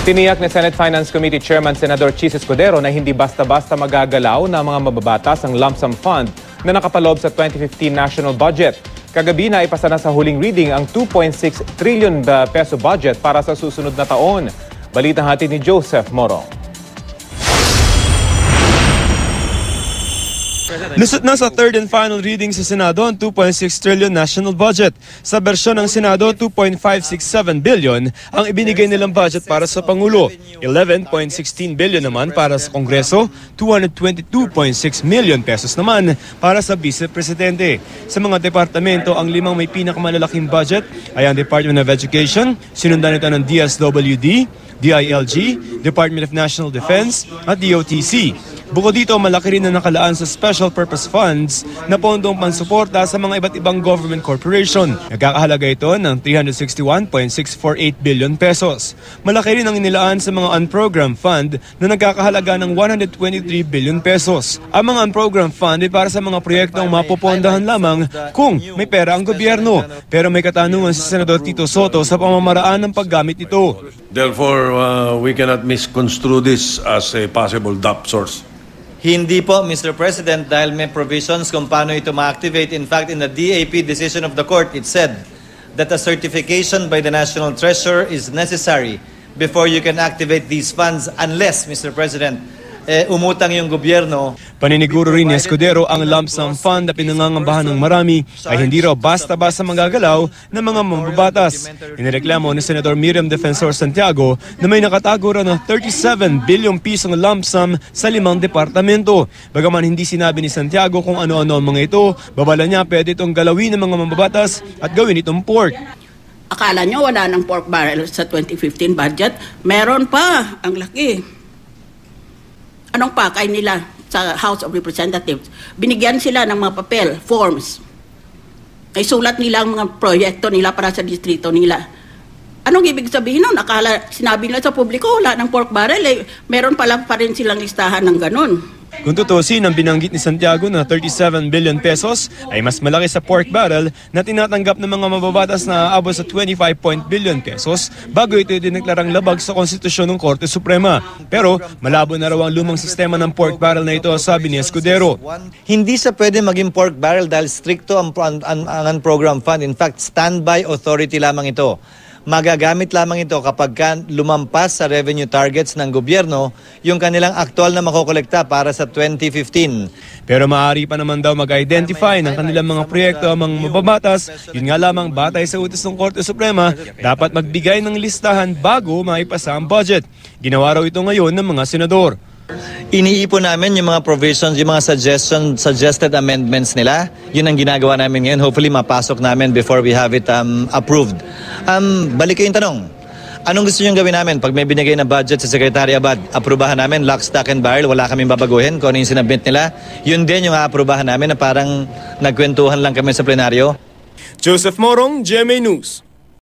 Tiniyak ni Senate Finance Committee Chairman Senador Chis Escudero na hindi basta-basta magagalaw ng mga mababatas ang lump sum fund na nakapaloob sa 2015 national budget. Kagabi na ipasa na sa huling reading ang 2.6 trillion peso budget para sa susunod na taon. Balitang hatid ni Joseph Morong. Lusot na sa third and final reading sa Senado ang 2.6 trillion national budget. Sa bersyon ng Senado, 2.567 billion ang ibinigay nilang budget para sa Pangulo. 11.16 billion naman para sa Kongreso, 222.6 million pesos naman para sa Vice Presidente. Sa mga departamento, ang limang may pinakamalalaking budget ay ang Department of Education, sinundan ito ng DSWD, DILG, Department of National Defense at DOTC. Bukod dito, malaki rin na nakalaan sa special purpose funds na pondong pansuporta sa mga iba't ibang government corporation. Nagkakahalaga ito ng 361.648 billion pesos. Malaki rin ang inilaan sa mga unprogrammed fund na nagkakahalaga ng 123 billion pesos. Ang mga unprogrammed fund ay para sa mga proyektong mapopondahan lamang kung may pera ang gobyerno. Pero may katanungan si Senador Tito Soto sa pamamaraan ng paggamit nito. Therefore, we cannot misconstrue this as a possible DAP source. Hindi po, Mr. President, dahil may provisions kung paano ito ma-activate. In fact, in the DAP decision of the court, it said that a certification by the National Treasurer is necessary before you can activate these funds unless, Mr. President, umutang yung gobyerno. Paniniguro rin ni Escudero ang lump sum fund na pinangangambahan ng marami ay hindi raw basta-basta magagalaw ng mga mambabatas. Inireklamo ni Senator Miriam Defensor Santiago na may nakatago raw ng 37 bilyong pisong lump sum sa 5 departamento. Bagaman hindi sinabi ni Santiago kung ano-ano ang mga ito, babala niya pwede itong galawin ng mga mambabatas at gawin itong pork. Akala nyo wala ng pork barrel sa 2015 budget? Meron pa, ang laki. Anong pakay nila sa House of Representatives? Binigyan sila ng mga papel, forms. Ay sulat nila ang mga proyekto nila para sa distrito nila. Anong ibig sabihin nun? Akala, sinabi nila sa publiko, wala ng pork barrel. Meron pala pa rin silang listahan ng ganun. Kung tutusin, ang binanggit ni Santiago na 37 billion pesos ay mas malaki sa pork barrel na tinatanggap ng mga mababatas na aabot sa 25 billion pesos bago ito dineklarang labag sa konstitusyon ng Korte Suprema. Pero malabo na raw ang lumang sistema ng pork barrel na ito, sabi ni Escudero. Hindi sa pwede maging pork barrel dahil stricto ang program fund. In fact, standby authority lamang ito. Magagamit lamang ito kapag lumampas sa revenue targets ng gobyerno yung kanilang aktual na makokolekta para sa 2015. Pero maaari pa naman daw mag-identify ng kanilang mga proyekto ang mga mababatas. Yun nga lamang, batay sa utos ng Korte Suprema, dapat magbigay ng listahan bago maipasa ang budget. Ginawa raw ito ngayon ng mga senador. Iniipon namin yung mga provisions, yung mga suggested amendments nila. Yun ang ginagawa namin ngayon. Hopefully mapasok namin before we have it approved. Balik ko yung tanong. Anong gusto nyo gawin namin? Pag may binigay na budget sa Secretary Abad, aprubahan namin, lock, stock, and barrel, wala kaming babaguhin kung ano yung sinabit nila. Yun din yung aprubahan namin na parang nagkwentuhan lang kami sa plenaryo. Joseph Morong, GMA News.